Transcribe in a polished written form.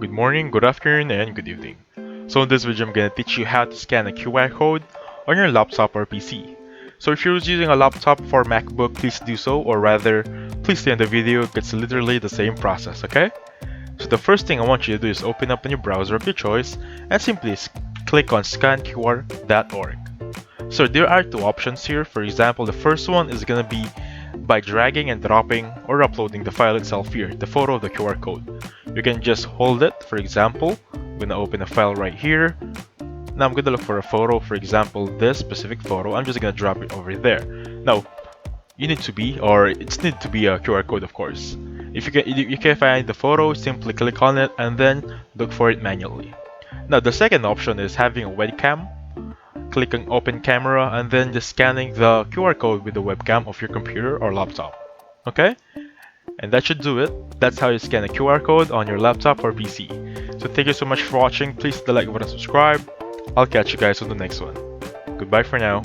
Good morning, good afternoon, and good evening. So in this video, I'm gonna teach you how to scan a QR code on your laptop or PC. So if you're using a laptop for MacBook, please do so, or rather, please stay in the video. It's literally the same process, okay? So the first thing I want you to do is open up a new browser of your choice and simply click on scanqr.org. So there are two options here. For example, the first one is gonna be by dragging and dropping or uploading the file itself here, the photo of the QR code. You can just hold it. For example, I'm gonna open a file right here. Now I'm gonna look for a photo, for example, this specific photo. I'm just gonna drop it over there. Now, it's need to be a QR code, of course. If you can't find the photo, simply click on it and then look for it manually. Now, the second option is having a webcam. Click on open camera and then just scanning the QR code with the webcam of your computer or laptop. Okay? And that should do it. That's how you scan a QR code on your laptop or PC. So thank you so much for watching. Please hit the like button and subscribe. I'll catch you guys on the next one. Goodbye for now.